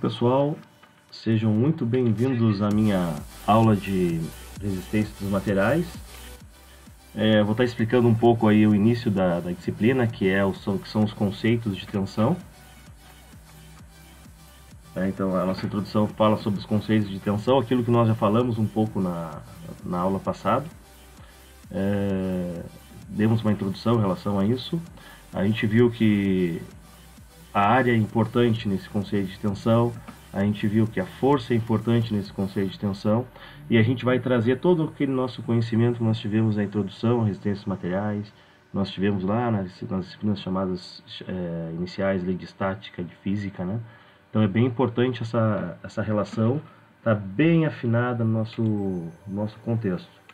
pessoal, sejam muito bem-vindos à minha aula de resistência dos materiais. Vou estar explicando um pouco aí o início da disciplina, que são os conceitos de tensão. Então a nossa introdução fala sobre os conceitos de tensão, aquilo que nós já falamos um pouco na aula passada. Demos uma introdução em relação a isso. A gente viu que a área é importante nesse conceito de tensão, a gente viu que a força é importante nesse conceito de tensão, e a gente vai trazer todo aquele nosso conhecimento que nós tivemos na introdução a resistências materiais, nós tivemos lá nas disciplinas chamadas iniciais, lei de estática, de física, né? Então é bem importante essa relação, está bem afinada no nosso contexto.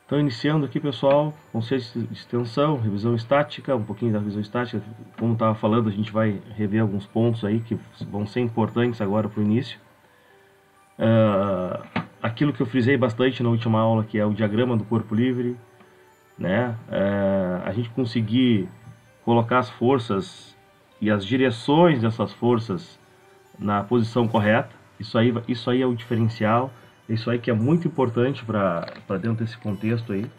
Então, iniciando aqui, pessoal, conceitos de tensão, revisão estática, um pouquinho da revisão estática. Como estava falando, a gente vai rever alguns pontos aí que vão ser importantes agora para o início. Aquilo que eu frisei bastante na última aula, que é o diagrama do corpo livre, né? A gente conseguir colocar as forças e as direções dessas forças na posição correta, isso aí é o diferencial. Isso aí que é muito importante para dentro desse contexto aí,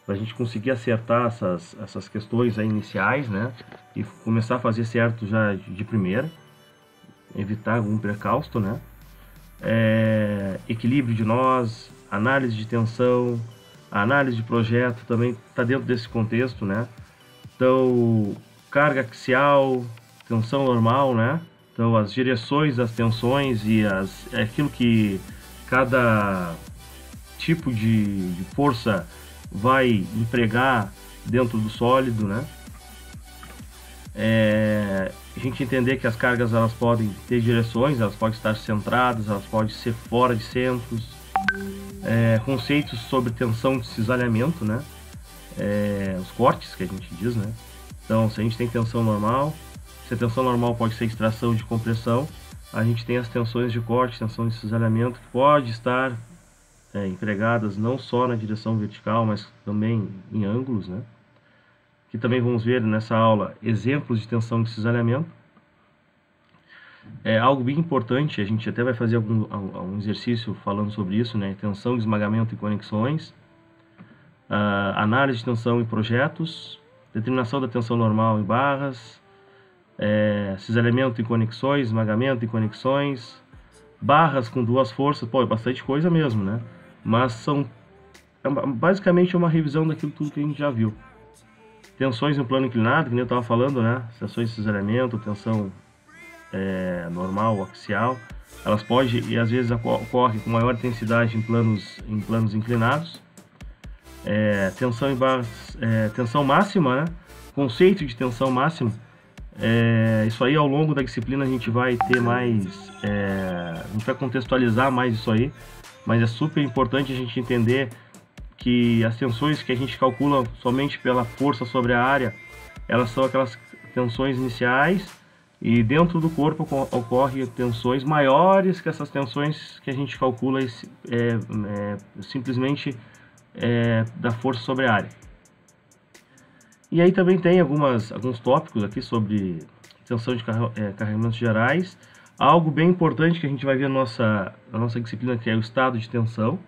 para a gente conseguir acertar essas questões aí iniciais, né? E começar a fazer certo já de primeira, evitar algum precausto, né? Equilíbrio de nós, análise de tensão, análise de projeto também está dentro desse contexto, né? Então, carga axial, tensão normal, né? Então, as direções das tensões e aquilo que cada tipo de força vai empregar dentro do sólido, né? A gente entender que as cargas elas podem ter direções, elas podem estar centradas, elas podem ser fora de centros. Conceitos sobre tensão de cisalhamento, né? Os cortes que a gente diz, né? Então, se a gente tem tensão normal, se a tensão normal pode ser extração de compressão, a gente tem as tensões de corte, tensão de cisalhamento, que pode estar empregadas não só na direção vertical, mas também em ângulos, né? Que também vamos ver nessa aula exemplos de tensão de cisalhamento. Algo bem importante, a gente até vai fazer algum exercício falando sobre isso, né? Tensão de esmagamento e conexões, análise de tensão em projetos, determinação da tensão normal em barras, cisalhamento em conexões, esmagamento em conexões, barras com duas forças, é bastante coisa mesmo, né? Mas basicamente uma revisão daquilo tudo que a gente já viu. Tensões em plano inclinado, que nem eu estava falando, né? Tensões de cisalhamento, tensão normal, axial, elas podem e às vezes ocorrem com maior intensidade em planos inclinados. Tensão em barras, tensão máxima, né? Conceito de tensão máxima. Isso aí ao longo da disciplina a gente vai ter mais, a gente vai contextualizar mais isso aí, mas é super importante a gente entender que as tensões que a gente calcula somente pela força sobre a área, elas são aquelas tensões iniciais, e dentro do corpo ocorrem tensões maiores que essas tensões que a gente calcula simplesmente da força sobre a área. E aí também tem alguns tópicos aqui sobre tensão de carregamentos gerais. Algo bem importante que a gente vai ver na nossa disciplina, que é o estado de tensão.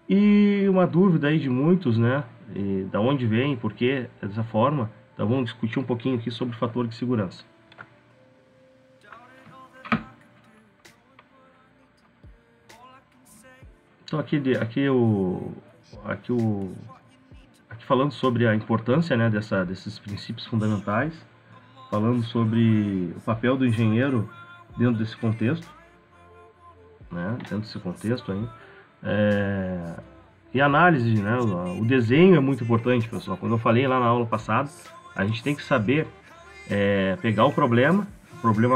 E uma dúvida aí de muitos, né? Da onde vem, por que dessa forma. Então vamos discutir um pouquinho aqui sobre o fator de segurança. Então aqui falando sobre a importância, né, desses princípios fundamentais, falando sobre o papel do engenheiro dentro desse contexto, né, aí, e análise, né, o desenho é muito importante, pessoal. Como eu falei lá na aula passada, a gente tem que saber pegar o problema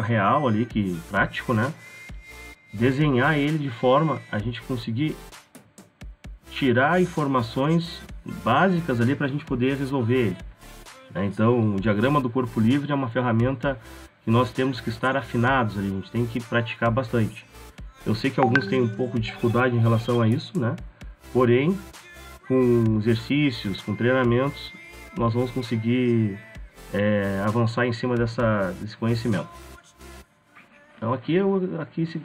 real ali, prático, né, desenhar ele de forma a gente conseguir tirar informações básicas ali para a gente poder resolver ele, né? Então, o diagrama do corpo livre é uma ferramenta que nós temos que estar afinados ali, a gente tem que praticar bastante. Eu sei que alguns têm um pouco de dificuldade em relação a isso, né? Porém, com exercícios, com treinamentos, nós vamos conseguir avançar em cima desse conhecimento. Então aqui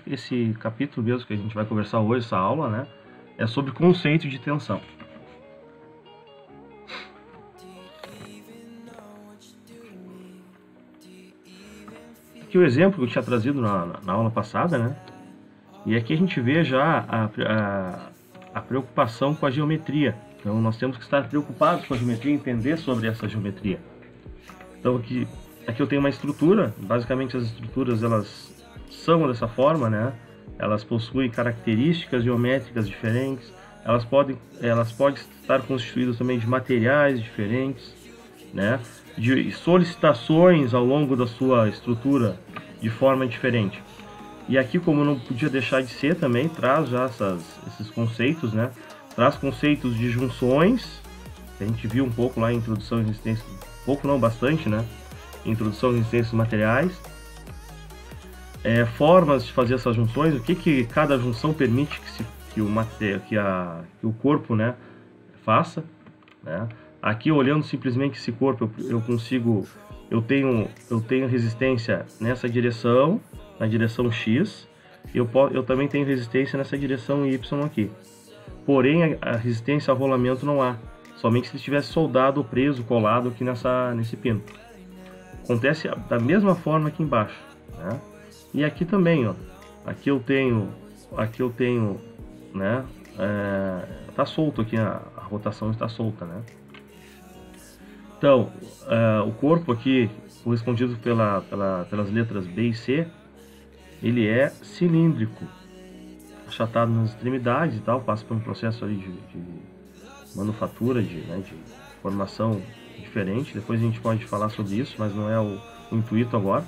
esse capítulo mesmo que a gente vai conversar hoje, essa aula, né, é sobre conceito de tensão. Aqui o exemplo que eu tinha trazido na aula passada, né, e aqui a gente vê já a preocupação com a geometria. Então nós temos que estar preocupados com a geometria e entender sobre essa geometria. Então aqui eu tenho uma estrutura, basicamente as estruturas elas são dessa forma, né? Elas possuem características geométricas diferentes, elas podem estar constituídas também de materiais diferentes, né? De solicitações ao longo da sua estrutura de forma diferente. E aqui, como não podia deixar de ser também, traz já esses conceitos, né? Traz conceitos de junções, que a gente viu um pouco lá em Introdução e Resistência, pouco não, bastante, né? Introdução e Resistência dos Materiais. Formas de fazer essas junções, o que cada junção permite que o corpo, né, faça, né? Aqui, olhando simplesmente esse corpo, eu tenho resistência nessa direção, na direção X, eu também tenho resistência nessa direção Y aqui. Porém, a resistência ao rolamento não há, somente se estivesse soldado ou preso, colado aqui nesse pino. Acontece da mesma forma aqui embaixo, né? E aqui também, ó, aqui eu tenho, né, tá solto aqui, a rotação está solta, né? Então, o corpo aqui, correspondido pelas letras B e C, ele é cilíndrico, achatado nas extremidades e tal, passa por um processo ali de manufatura, de formação diferente. Depois a gente pode falar sobre isso, mas não é o intuito agora.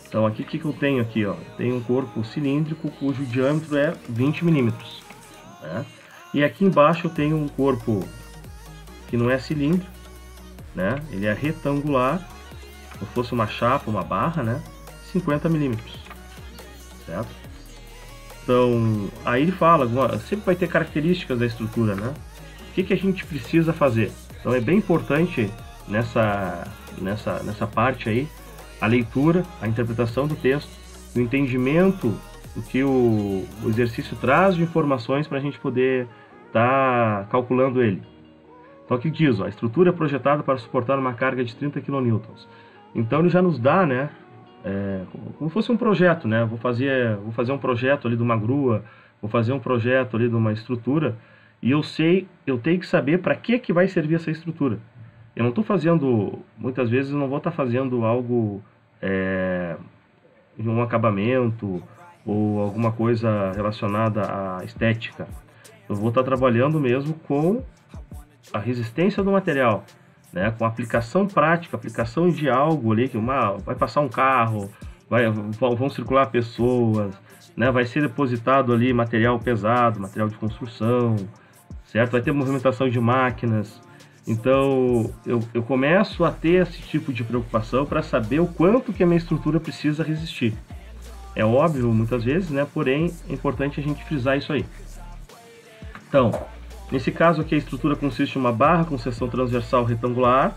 Então aqui o que eu tenho aqui, ó? Tenho um corpo cilíndrico cujo diâmetro é 20 milímetros, né? E aqui embaixo eu tenho um corpo que não é cilíndrico, né? Ele é retangular, como fosse uma chapa, uma barra, né? 50 milímetros, certo? Então aí ele fala, sempre vai ter características da estrutura, né? O que a gente precisa fazer? Então é bem importante nessa parte aí a leitura, a interpretação do texto, o entendimento do que o exercício traz de informações para a gente poder estar calculando ele. Então aqui diz, ó, a estrutura é projetada para suportar uma carga de 30 kN. Então ele já nos dá, né, como fosse um projeto, né? Vou fazer um projeto ali de uma grua, vou fazer um projeto ali de uma estrutura, e eu tenho que saber para que vai servir essa estrutura. Eu não estou fazendo, muitas vezes eu não vou estar fazendo algo, um acabamento ou alguma coisa relacionada à estética. Eu vou estar trabalhando mesmo com a resistência do material, né? Com a aplicação prática, aplicação de algo ali, que vai passar um carro, vão circular pessoas, né? Vai ser depositado ali material pesado, material de construção, certo? Vai ter movimentação de máquinas. Então, eu começo a ter esse tipo de preocupação para saber o quanto que a minha estrutura precisa resistir. É óbvio, muitas vezes, né? Porém, é importante a gente frisar isso aí. Então, nesse caso aqui, a estrutura consiste em uma barra com seção transversal retangular,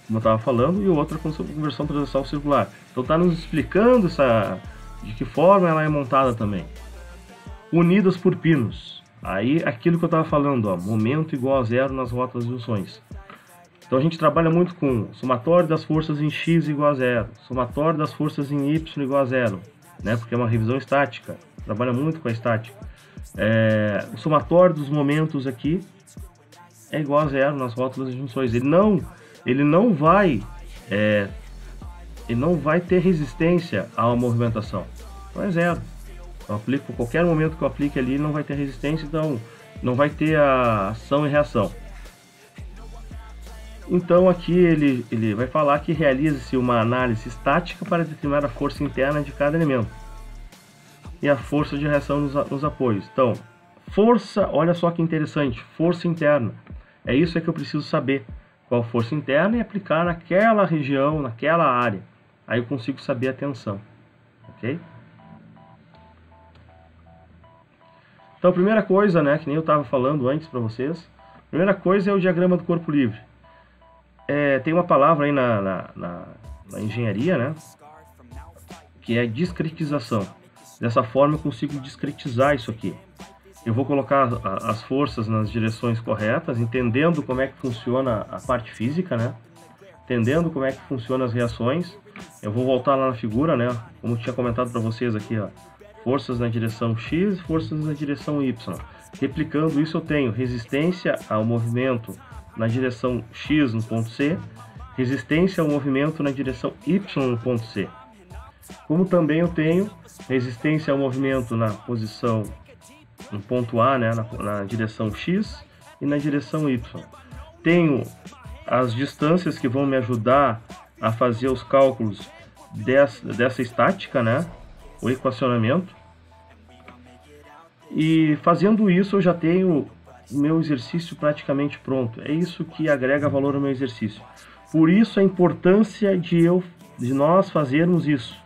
como eu estava falando, e outra com versão transversal circular. Então, está nos explicando de que forma ela é montada também. Unidas por pinos. Aí, aquilo que eu estava falando, ó, momento igual a zero nas rotas de junções. Então, a gente trabalha muito com somatório das forças em X igual a zero, somatório das forças em Y igual a zero, né? Porque é uma revisão estática, trabalha muito com a estática. O somatório dos momentos aqui é igual a zero nas rótulas de junções. Ele não vai ter resistência a uma movimentação. Então é zero. Eu aplico qualquer momento que eu aplique ali, não vai ter resistência, então não vai ter a ação e reação. Então aqui ele vai falar que realiza-se uma análise estática para determinar a força interna de cada elemento e a força de reação nos apoios. Então, força, olha só que interessante, força interna. É isso que eu preciso saber, qual força interna, e aplicar naquela região, naquela área. Aí eu consigo saber a tensão, ok? Então, a primeira coisa, né, que nem eu estava falando antes para vocês, a primeira coisa é o diagrama do corpo livre. Tem uma palavra aí na engenharia, né, que é discretização. Dessa forma eu consigo discretizar isso aqui. Eu vou colocar as forças nas direções corretas, entendendo como é que funciona a parte física, né? Entendendo como é que funcionam as reações. Eu vou voltar lá na figura, né? Como eu tinha comentado para vocês aqui, ó. Forças na direção X, forças na direção Y. Replicando isso, eu tenho resistência ao movimento na direção X no ponto C, resistência ao movimento na direção Y no ponto C. Como também eu tenho resistência ao movimento na posição no ponto A, né, na direção X e na direção Y. Tenho as distâncias que vão me ajudar a fazer os cálculos dessa estática, né, o equacionamento. E fazendo isso eu já tenho o meu exercício praticamente pronto. É isso que agrega valor ao meu exercício. Por isso a importância de nós fazermos isso.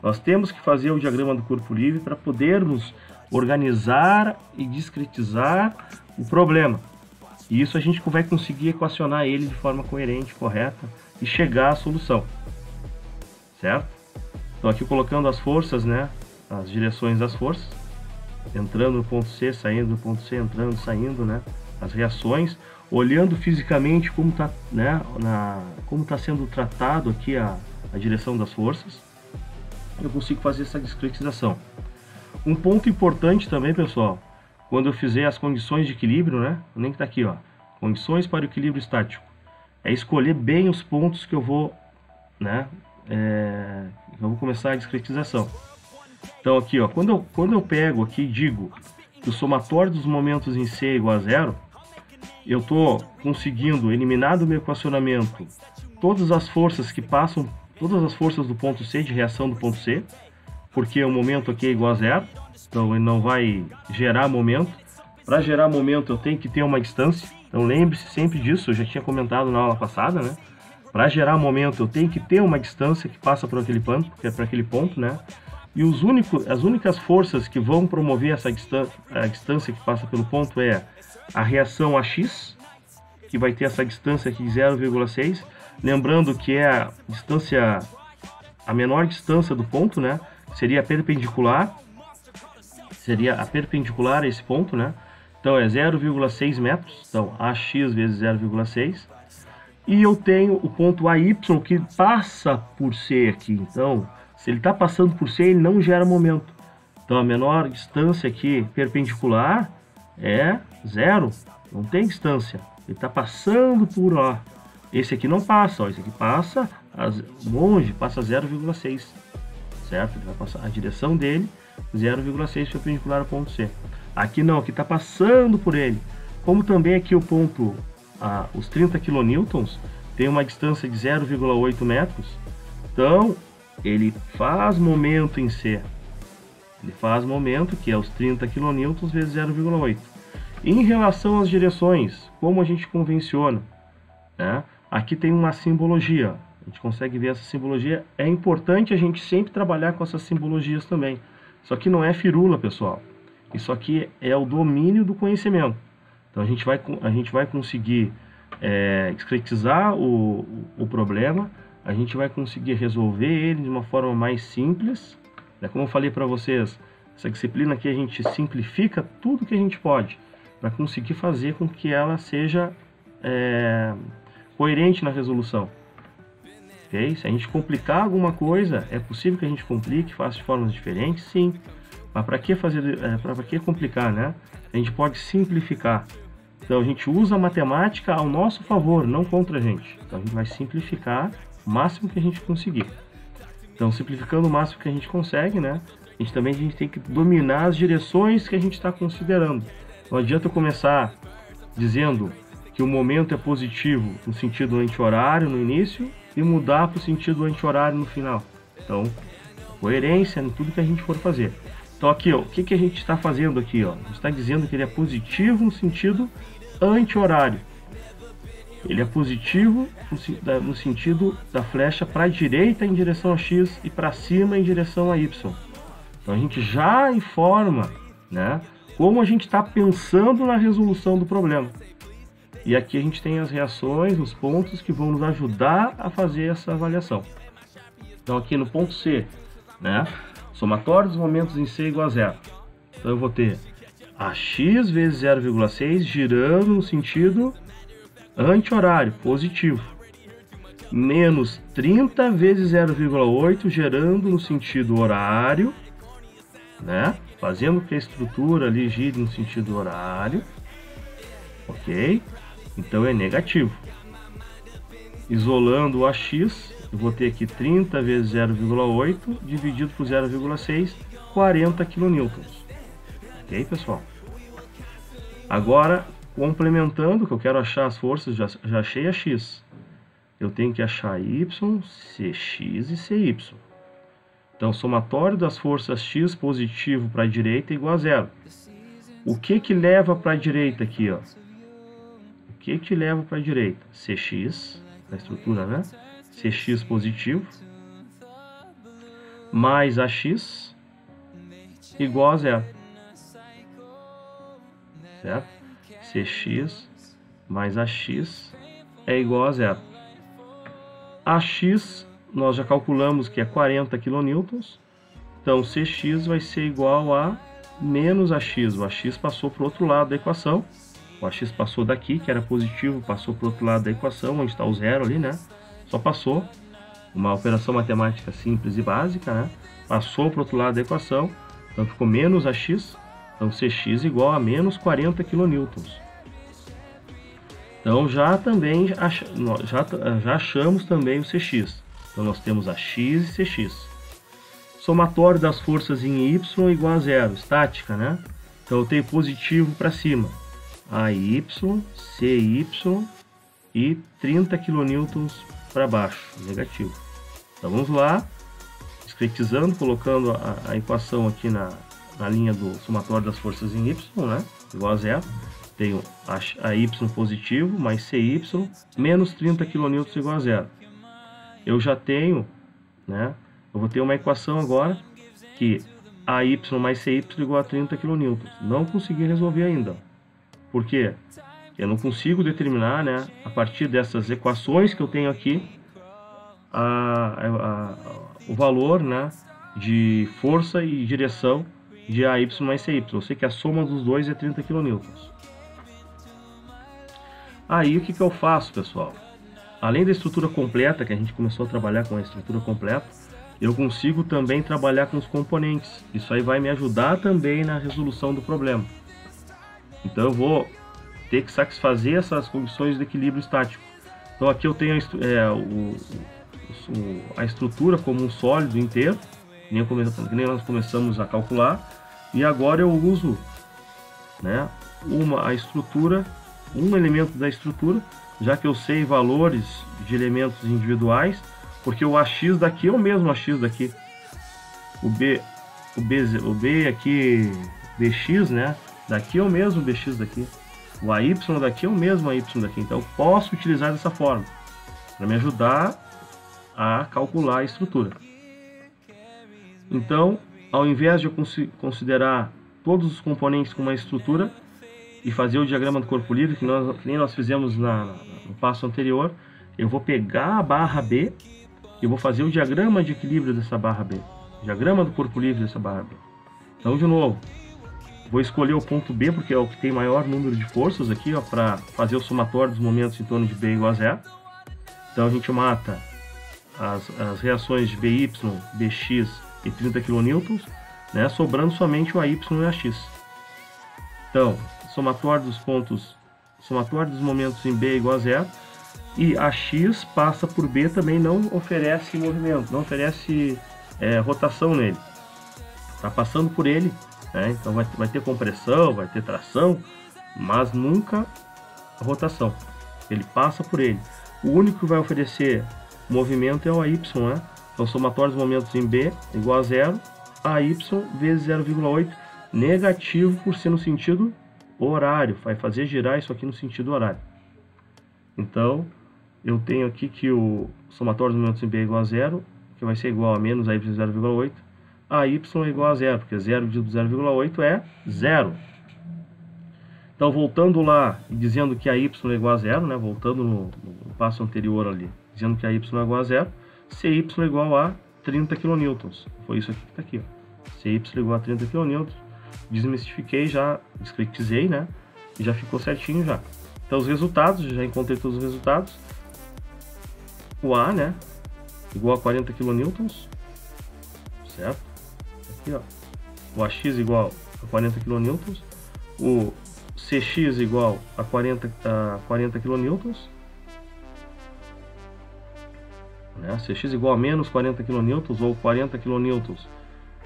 Nós temos que fazer o diagrama do corpo livre para podermos organizar e discretizar o problema. E isso a gente vai conseguir equacionar ele de forma coerente, correta e chegar à solução. Certo? Estou aqui colocando as forças, né? As direções das forças. Entrando no ponto C, saindo do ponto C, entrando, saindo, né? As reações, olhando fisicamente como está, né? Como está sendo tratado aqui a direção das forças. Eu consigo fazer essa discretização. Um ponto importante também, pessoal, quando eu fizer as condições de equilíbrio, né? Nem que está aqui, ó. Condições para o equilíbrio estático. É escolher bem os pontos que eu vou, né? Eu vou começar a discretização. Então aqui, ó, quando eu pego aqui e digo que o somatório dos momentos em C é igual a zero, eu estou conseguindo eliminar do meu equacionamento todas as forças que passam, todas as forças do ponto C, de reação do ponto C, porque o momento aqui é igual a zero, então ele não vai gerar momento. Para gerar momento eu tenho que ter uma distância, então lembre-se sempre disso, eu já tinha comentado na aula passada, né? Para gerar momento eu tenho que ter uma distância que passa por aquele ponto, que é para aquele ponto, né? E as únicas forças que vão promover essa a distância que passa pelo ponto é a reação AX, que vai ter essa distância aqui 0,6. Lembrando que é a menor distância do ponto, né? Seria a perpendicular a esse ponto, né? Então é 0,6 metros, então AX vezes 0,6. E eu tenho o ponto AY que passa por C aqui, então se ele está passando por C, ele não gera momento. Então a menor distância aqui perpendicular é 0, não tem distância. Ele está passando por ó. Esse aqui não passa, ó. Esse aqui passa longe, passa 0,6, certo? Ele vai passar a direção dele 0,6 perpendicular ao ponto C. Aqui não, aqui está passando por ele. Como também aqui o ponto, os 30 kN tem uma distância de 0,8 metros, então ele faz momento em C. Ele faz momento, que é os 30 kN vezes 0,8. Em relação às direções, como a gente convenciona, né? Aqui tem uma simbologia. A gente consegue ver essa simbologia. É importante a gente sempre trabalhar com essas simbologias também. Isso aqui não é firula, pessoal. Isso aqui é o domínio do conhecimento. Então a gente vai conseguir discretizar o problema. A gente vai conseguir resolver ele de uma forma mais simples. Como eu falei para vocês, essa disciplina aqui a gente simplifica tudo que a gente pode para conseguir fazer com que ela seja coerente na resolução. Okay? Se a gente complicar alguma coisa, é possível que a gente complique, faça de formas diferentes, sim. Mas para que para que complicar, né? A gente pode simplificar. Então a gente usa a matemática ao nosso favor, não contra a gente. Então a gente vai simplificar o máximo que a gente conseguir. Então, simplificando o máximo que a gente consegue, né? A gente tem que dominar as direções que a gente está considerando. Não adianta eu começar dizendo que o momento é positivo no sentido anti-horário no início e mudar para o sentido anti-horário no final. Então, coerência em tudo que a gente for fazer. Então aqui, ó, o que a gente está fazendo aqui? Ó? A gente está dizendo que ele é positivo no sentido anti-horário. Ele é positivo no sentido da flecha para a direita em direção a X e para cima em direção a Y. Então a gente já informa, né, como a gente está pensando na resolução do problema. E aqui a gente tem as reações, os pontos que vão nos ajudar a fazer essa avaliação. Então aqui no ponto C, né? Somatório dos momentos em C igual a zero. Então eu vou ter AX vezes 0,6 girando no sentido anti-horário, positivo. Menos 30 vezes 0,8 gerando no sentido horário, né? Fazendo que a estrutura ali gire no sentido horário. Ok? Então é negativo. Isolando o AX, eu vou ter aqui 30 vezes 0,8 dividido por 0,6, 40 kN. Ok, pessoal? Agora, complementando, que eu quero achar as forças, já achei a X. Eu tenho que achar Y, CX e CY. Então, somatório das forças X positivo para a direita é igual a zero. O que leva para a direita aqui, ó? O que leva para a direita? CX, da estrutura, né? CX positivo, mais AX, igual a zero. Certo? CX mais AX é igual a zero. AX, nós já calculamos que é 40 kN. Então, CX vai ser igual a menos AX. O AX passou para o outro lado da equação. O AX passou daqui, que era positivo, passou para o outro lado da equação, onde está o zero ali, né? Só passou. Uma operação matemática simples e básica, né? Passou para o outro lado da equação. Então, ficou menos AX. Então, CX igual a menos 40 kN. Então, já achamos também o CX. Então, nós temos AX e CX. Somatório das forças em Y igual a zero. Estática, né? Então, eu tenho positivo para cima. AY, CY e 30 kN para baixo. Negativo. Então, vamos lá. Discretizando, colocando a equação aqui na linha do somatório das forças em Y, né? Igual a zero. Tenho a Y positivo mais CY menos 30 kN igual a zero. Eu já tenho, né? Eu vou ter uma equação agora que AY mais CY igual a 30 kN. Não consegui resolver ainda. Por quê? Eu não consigo determinar, né? A partir dessas equações que eu tenho aqui, o valor, né? De força e direção de AY mais CY. Eu sei que a soma dos dois é 30 kN. Aí o que eu faço, pessoal? Além da estrutura completa, que a gente começou a trabalhar com a estrutura completa, eu consigo também trabalhar com os componentes. Isso aí vai me ajudar também na resolução do problema. Então eu vou ter que satisfazer essas condições de equilíbrio estático. Então aqui eu tenho a estrutura como um sólido inteiro, que nem nós começamos a calcular, e agora eu uso, né, um elemento da estrutura, já que eu sei valores de elementos individuais, porque o AX daqui é o mesmo AX daqui. O B aqui, BX, né, daqui é o mesmo BX daqui. O AY daqui é o mesmo AY daqui. Então eu posso utilizar dessa forma, para me ajudar a calcular a estrutura. Então, ao invés de eu considerar todos os componentes com uma estrutura e fazer o diagrama do corpo livre, que nem nós fizemos no passo anterior, eu vou pegar a barra B e vou fazer o diagrama de equilíbrio dessa barra B, diagrama do corpo livre dessa barra B. Então, de novo, vou escolher o ponto B, porque é o que tem maior número de forças aqui, para fazer o somatório dos momentos em torno de B igual a zero. Então, a gente mata as reações de BY, BX e 30 kN, né, sobrando somente o AY e o AX. Então, somatório dos momentos em B igual a zero, e AX passa por B também não oferece movimento, não oferece rotação nele. Está passando por ele, né, então vai ter compressão, vai ter tração, mas nunca rotação. Ele passa por ele. O único que vai oferecer movimento é o AY, né? Então, somatório dos momentos em B igual a zero, AY vezes 0,8, negativo por ser no sentido horário, vai fazer girar isso aqui no sentido horário. Então, eu tenho aqui que o somatório dos momentos em B é igual a zero, que vai ser igual a menos AY vezes 0,8, AY é igual a zero, porque 0 dividido por 0,8 é zero. Então, voltando lá e dizendo que AY é igual a zero, né? Voltando no passo anterior ali, dizendo que AY é igual a zero, CY é igual a 30 kN. Foi isso aqui que está aqui, ó. CY igual a 30 kN. Desmistifiquei, já discretizei, né? E já ficou certinho já. Então os resultados, já encontrei todos os resultados. O A, né? Igual a 40 kN. Certo? Aqui, ó. O AX igual a 40 kN. O CX igual a 40 kN. Né? CX igual a menos 40 kN ou 40 kN.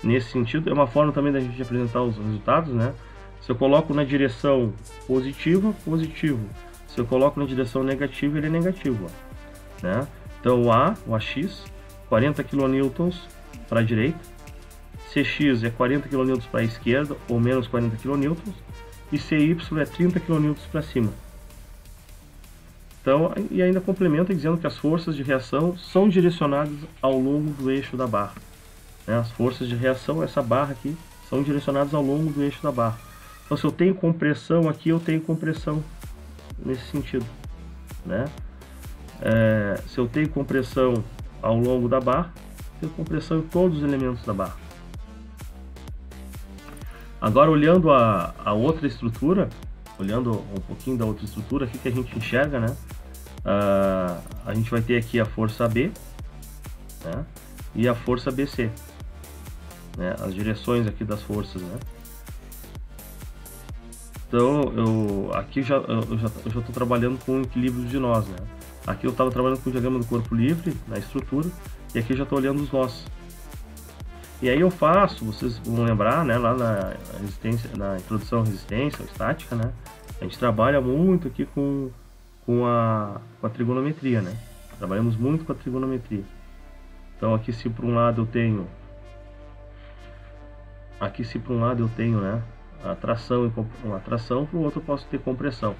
Nesse sentido, é uma forma também da gente apresentar os resultados, né? Se eu coloco na direção positiva, positivo. Se eu coloco na direção negativa, ele é negativo, ó, né? Então o A, o AX, 40 kN para a direita. CX é 40 kN para a esquerda, ou menos 40 kN. E CY é 30 kN para cima. Então, e ainda complementa dizendo que as forças de reação são direcionadas ao longo do eixo da barra. Né? As forças de reação, essa barra aqui, são direcionadas ao longo do eixo da barra. Então, se eu tenho compressão aqui, eu tenho compressão nesse sentido. Né? Se eu tenho compressão ao longo da barra, eu tenho compressão em todos os elementos da barra. Agora, olhando a outra estrutura, olhando um pouquinho da outra estrutura aqui que a gente enxerga, né? A gente vai ter aqui a força AB, né? E a força BC, né? As direções aqui das forças, né? Então, aqui eu já estou trabalhando com equilíbrio de nós, né? Aqui eu estava trabalhando com o diagrama do corpo livre, na estrutura, e aqui eu já estou olhando os nós. E aí eu faço, vocês vão lembrar, né, lá na resistência, na introdução à resistência, estática, né, a gente trabalha muito aqui com a trigonometria, né, trabalhamos muito com a trigonometria. Então aqui se por um lado eu tenho, né, a tração, para o outro eu posso ter compressão.